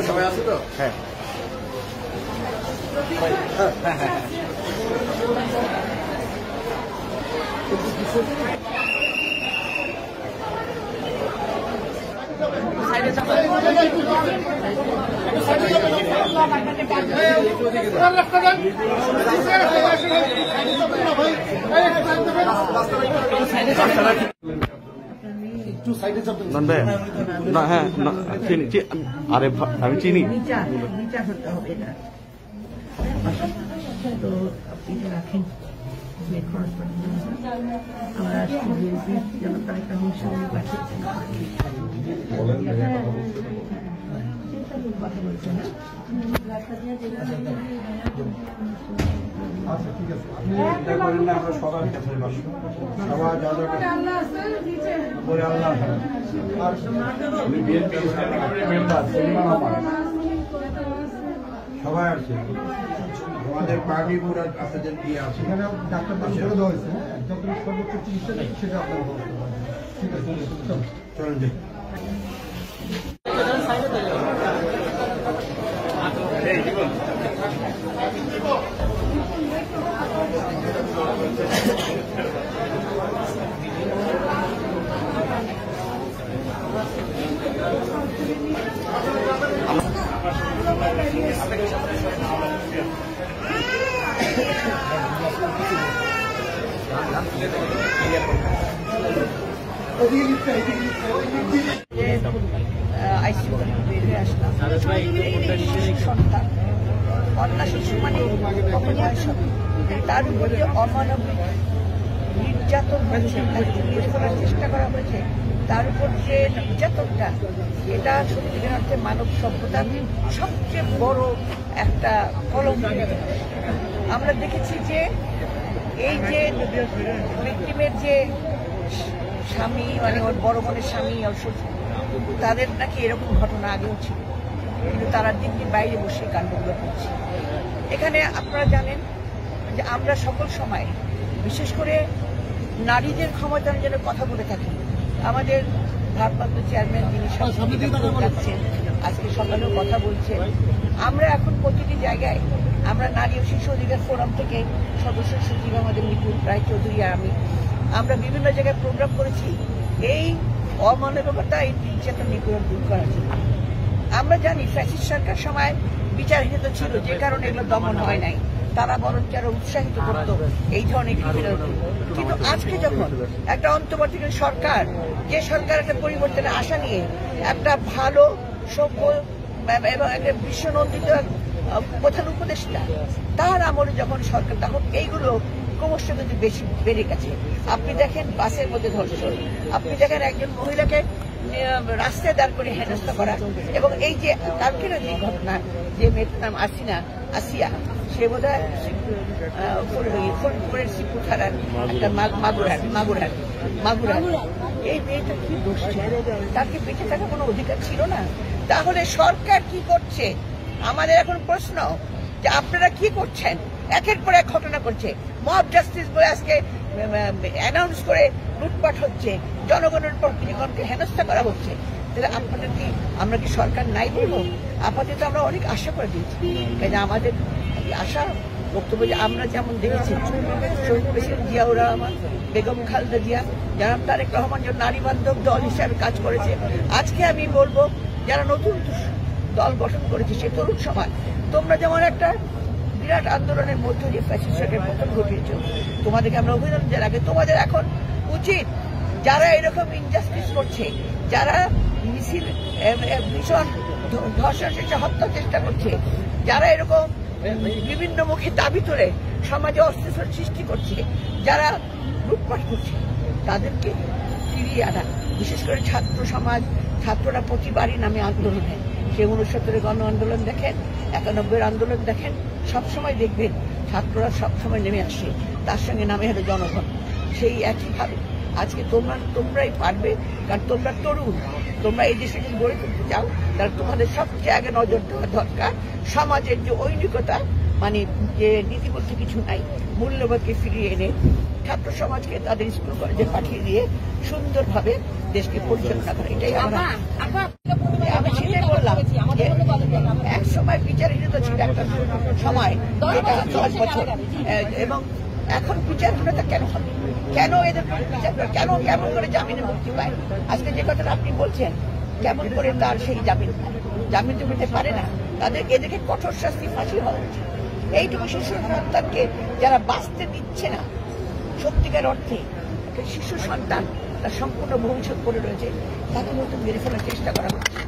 সবাই আছে তো? হ্যাঁ আরে আমি চিনি বিচার হতে হবে না তো আপনি রাখেন আমরা যেন তার একটা অংশ কথা বলছেন আচ্ছা ঠিক আছে আপনি চিন্তা করেন না আমরা সবার কাছে সবার যা আল্লাহ আর উনি বিএনপি মেম্বার সবাই আছে আমাদের পার্টি পুরো আপনাদের দিয়ে আছে এখানে ডাক্তার বলে দেওয়া হয়েছে যত সর্বোচ্চ চিকিৎসা সেটা আপনার ঠিক আছে চলুন যাই সন্তান কন্যা শিশু মানে তার উপরে অমানবিক নির্যাতন হয়েছে, বিয়ে করার চেষ্টা করা হয়েছে, তার উপর যে নির্যাতনটা এটা সত্যিকার অর্থে মানব সভ্যতার সবচেয়ে বড় একটা কলঙ্ক। আমরা দেখেছি যে এই যে ভিকটিমের যে স্বামী মানে ওর বড় বোনের স্বামী তাদের নাকি এরকম ঘটনা আগেও ছিল, কিন্তু তারা দিন দিন বাইরে বসে কাণ্ডগুলো করছে। এখানে আপনারা জানেন যে আমরা সকল সময় বিশেষ করে নারীদের ক্ষমতার জন্য কথা বলে থাকি। আমাদের ভারপ্রাপ্ত চেয়ারম্যান যিনি যাচ্ছেন আজকে সকালেও কথা বলছেন। আমরা এখন প্রতিটি জায়গায় আমরা নারী ও শিশু অধিকার ফোরাম থেকে সদস্য সচিব আমাদের নিপুণ রায়চৌধুরী আর আমরা বিভিন্ন জায়গায় প্রোগ্রাম করেছি এই অমানবিকতা এই নির্যাতন নিপীড়ন দূর করার জন্য। আমরা জানি ফ্যাসিস্ট সরকার সময় বিচারহীনতা ছিল, যে কারণে এগুলো দমন হয় নাই, তারা বরঞ্চ আরো উৎসাহিত করত এই ধরনের ক্রিমিনালকে। কিন্তু আজকে যখন একটা অন্তর্বর্তীকালীন সরকার, যে সরকার একটা পরিবর্তনের আশা নিয়ে একটা ভালো সভ্য এবং একটা বিশ্বনন্দিত প্রধান উপদেষ্টা, তার আমলে যখন সরকার, তখন এইগুলো ক্রমশ কিন্তু বেশি বেড়ে গেছে। আপনি দেখেন বাসের মধ্যে ধর্ষণ, আপনি দেখেন একজন মহিলাকে রাস্তায় দাঁড় করে হেনস্থা করা, এবং এই যে কালকের যে ঘটনা, যে মেয়ের নাম আসিয়া, সে বোধ হয় ফরিদপুরের শ্রীপুর থানার একটা মাগুরার। এই মেয়েটা কি দোষ ছিল? তার কি বেঁচে থাকার কোনো অধিকার ছিল না? তাহলে সরকার কি করছে? আমাদের এখন প্রশ্ন যে আপনারা কি করছেন? একের পর এক ঘটনা করছে, মব জাস্টিস বলে আজকে অ্যানাউন্স করে লুটপাট হচ্ছে, জনগণের উপর জনগণকে হেনস্থা করা হচ্ছে। তাহলে আপনাদের কি, আমরা কি সরকার নাই বলবো? আপাতত আমরা অনেক আশা করে দিয়েছি, আমাদের আশা বক্তব্য যে আমরা যেমন দেখেছি শহীদ প্রেসিডেন্ট জিয়াউর রহমান, বেগম খালেদা জিয়া, জনাব তারেক রহমান যে নারী বান্ধব দল হিসাবে কাজ করেছে, আজকে আমি বলবো যারা নতুন দল গঠন করেছে সে তরুণ সমাজ, তোমরা যেমন একটা বিরাট আন্দোলনের মধ্যে দিয়ে ফ্যাসিস্টের পতন ঘটিয়েছ, তোমাদেরকে আমরা অভিনন্দন জানাই। তোমাদের এখন উচিত যারা এরকম ইনজাস্টিস করছে, যারা মিছিল ভীষণ ধর্ষণ শেষে হত্যার চেষ্টা করছে, যারা এরকম বিভিন্ন মুখে দাবি তোলে সমাজে অস্থিরতা সৃষ্টি করছে, যারা লুটপাট করছে, তাদেরকে ফিরিয়ে আনা। বিশেষ করে ছাত্র সমাজ, ছাত্ররা প্রতিবারই নামে আন্দোলনে, সে 69-এর গণ আন্দোলন দেখেন, 91-এর আন্দোলন দেখেন, সবসময় দেখবেন ছাত্ররা সবসময় নেমে আসে, তার সঙ্গে নামে হলো জনগণ। সেই একইভাবে আজকে তোমরাই পারবে, কারণ তোমরা তরুণ, তোমরা এই দেশে যদি গড়ে তুলতে চাও তাহলে তোমাদের সবচেয়ে আগে নজর দেওয়া দরকার সমাজের যে ঐনিকতা, মানে যে নীতিবদ্ধ কিছু নাই, মূল্যবোধকে ফিরিয়ে এনে ছাত্র সমাজকে তাদের স্কুল কলেজে পাঠিয়ে দিয়ে সুন্দরভাবে দেশকে পরিচালনা করে। এটাই আমি সেটাই বললাম যে এক সময় বিচারহীনতা ছিল একটা সময়, যেটা 10 বছর, এবং এখন বিচারহীনতা কেন হবে? কেন এদের বিচার করে? কেমন করে জামিনে মুক্তি পায়? আজকে যে কথাটা আপনি বলছেন, কেমন করে তার সেই জামিন তো পেতে পারে না, এদেরকে কঠোর শাস্তি, ফাঁসি হওয়া উচিত। এইটুকু শিশু সন্তানকে যারা বাঁচতে দিচ্ছে না, সত্যিকার অর্থে একটা শিশু সন্তান তার সম্পূর্ণ ভবিষ্যৎ পড়ে রয়েছে, তাকে হয়তো মেরে ফেলার চেষ্টা করা হচ্ছে।